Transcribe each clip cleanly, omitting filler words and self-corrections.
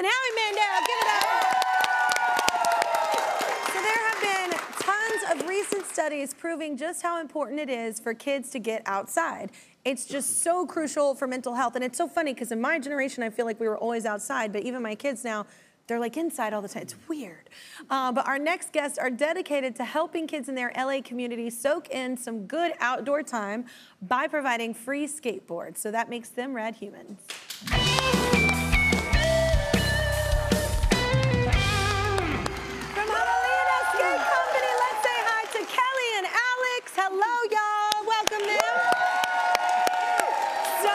and Howie Mandel. Give it up. So there have been tons of recent studies proving just how important it is for kids to get outside. It's just so crucial for mental health. And it's so funny because in my generation, I feel like we were always outside, but even my kids now, they're like inside all the time. It's weird. But our next guests are dedicated to helping kids in their LA community soak in some good outdoor time by providing free skateboards. So that makes them rad humans. From Javelina Skate Company, let's say hi to Kelly and Alex. Hello, y'all. Welcome them. So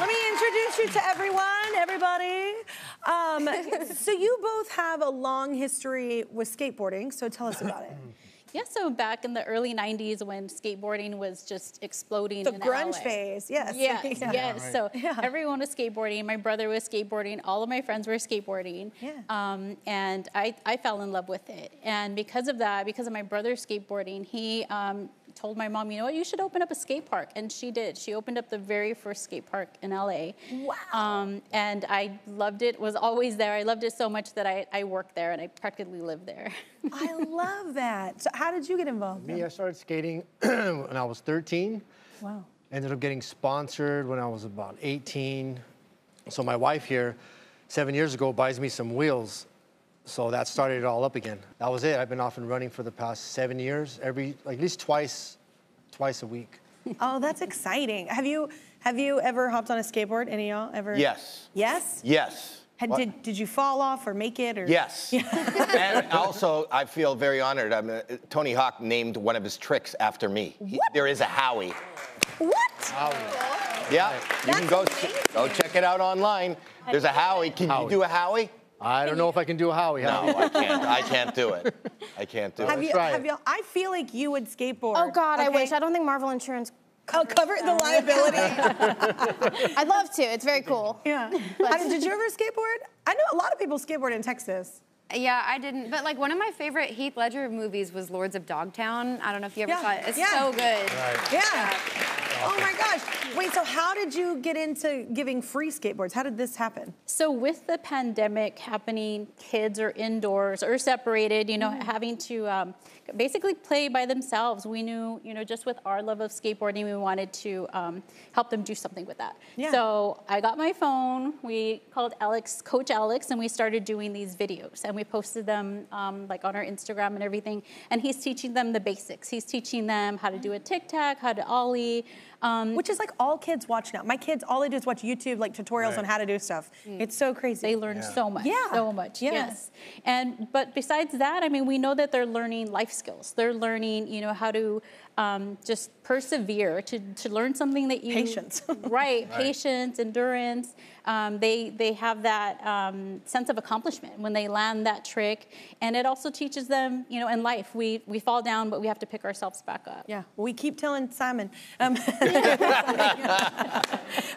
let me introduce you to everybody. So you both have a long history with skateboarding, so tell us about it. Yeah, so back in the early 90s when skateboarding was just exploding The in grunge LA. phase, yes. Yes, Yeah. yes. Right. So Yeah. everyone was skateboarding. My brother was skateboarding. All of my friends were skateboarding. Yeah. And I fell in love with it. And because of that, because of my brother's skateboarding, he told my mom, you know what, you should open up a skate park. And she did. She opened up the very first skate park in LA. Wow. And I loved it, was always there. I loved it so much that I worked there and I practically lived there. I love that. So how did you get involved? Me, I started skating when I was 13. Wow. Ended up getting sponsored when I was about 18. So my wife here, 7 years ago, buys me some wheels. So that started it all up again. That was it. I've been off and running for the past 7 years, at least twice a week. Oh, that's exciting. Have you ever hopped on a skateboard? Any of y'all ever? Yes. Yes? Yes. Did you fall off or make it? Or? Yes. And also, I feel very honored. Tony Hawk named one of his tricks after me. There is a Howie. What? Yeah, you can go amazing. check it out online. There's a Howie. Can you do a Howie? I don't know if I can do a Howie. No, I can't. I can't do it. I can't do it. Have you? I feel like you would skateboard. Oh God, okay? I wish. I don't think Marvel Insurance cover the liability. I'd love to. It's very cool. Yeah. Did you ever skateboard? I know a lot of people skateboard in Texas. Yeah, I didn't. But like one of my favorite Heath Ledger movies was Lords of Dogtown. I don't know if you ever saw it. It's so good. Right. Yeah. Oh my gosh. Wait, so how did you get into giving free skateboards? How did this happen? So with the pandemic happening, kids are indoors or separated, you know, having to basically play by themselves. We knew, you know, just with our love of skateboarding, we wanted to help them do something with that. Yeah. So I got my phone, we called Alex, Coach Alex, and we started doing these videos. And we posted them like on our Instagram and everything. And he's teaching them the basics. He's teaching them how to do a tic-tac, how to ollie. Which is like all kids watch now. My kids, all they do is watch YouTube, like tutorials on how to do stuff. It's so crazy. They learn so much, so much, Yeah. yes. But besides that, I mean, we know that they're learning life skills. They're learning, you know, how to just persevere, to learn something that you... Patience. Right, patience, endurance. They have that sense of accomplishment when they land that trick. And it also teaches them, you know, in life, we fall down, but we have to pick ourselves back up. Yeah, we keep telling Simon.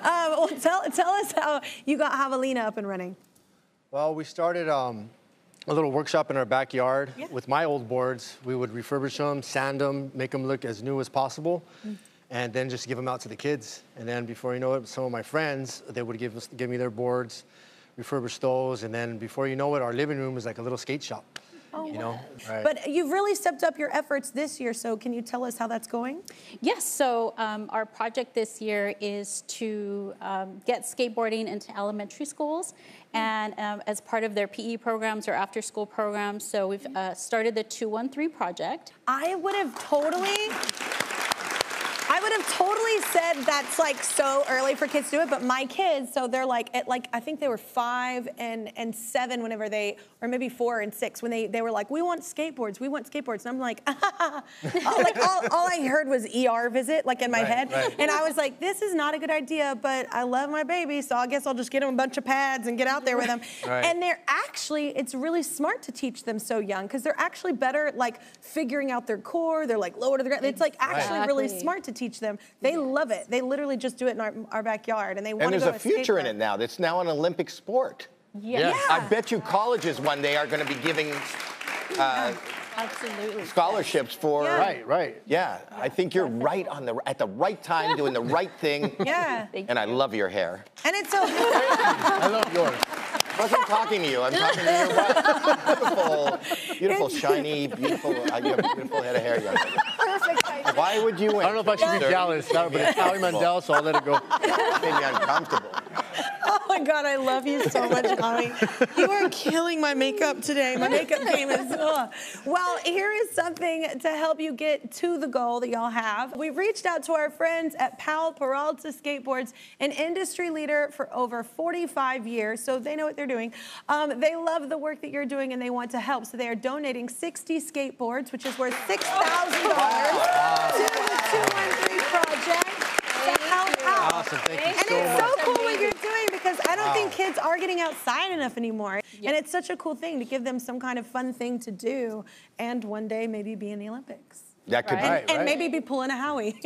Well, tell us how you got Javelina up and running. Well, we started a little workshop in our backyard with my old boards. We would refurbish them, sand them, make them look as new as possible, and then just give them out to the kids. And then before you know it, some of my friends, they would give me their boards, refurbish those, and then before you know it, our living room was like a little skate shop. Oh, you know? Right. But you've really stepped up your efforts this year, so can you tell us how that's going? Yes, so our project this year is to get skateboarding into elementary schools and as part of their PE programs or after-school programs. So we've started the 213 project. I would have totally said that's like so early for kids to do it, but my kids, so they're like at I think they were 5 and 7 whenever they, or maybe 4 and 6 when they were like, we want skateboards, and I'm like, all I heard was ER visit like in my head, and I was like, this is not a good idea, but I love my baby, so I guess I'll just get them a bunch of pads and get out there with them. And they're actually, it's really smart to teach them so young because they're actually better at like figuring out their core. They're like lower to the ground. It's like actually really smart to teach them. They love it. They literally just do it in our backyard, and they want to go. And there's a future in it now. It's now an Olympic sport. Yeah. I bet you colleges one day are going to be giving Absolutely. scholarships for. Right. Yeah, I think you're right at the right time, doing the right thing. Yeah. And I love your hair. And it's so. I love yours. wasn't talking to you. I'm talking to your wife. Beautiful, shiny, beautiful. You have a beautiful head of hair, young lady. Perfect. Why would you win? I don't know if I should be jealous, but it's Howie Mandel, so I'll let it go. It made me uncomfortable. Oh my God, I love you so much, Howie. You are killing my makeup today. My makeup game is, ugh. Well, here is something to help you get to the goal that y'all have. We've reached out to our friends at Powell Peralta Skateboards, an industry leader for over 45 years, so they know what they're doing. They love the work that you're doing and they want to help, so they are donating 60 skateboards, which is worth $6,000 to the 213 Project. To help out. Awesome, thank you And so it's much. so cool what you're doing because I don't think kids are getting outside enough anymore. And it's such a cool thing to give them some kind of fun thing to do and one day maybe be in the Olympics. That could be. And maybe be pulling a Howie.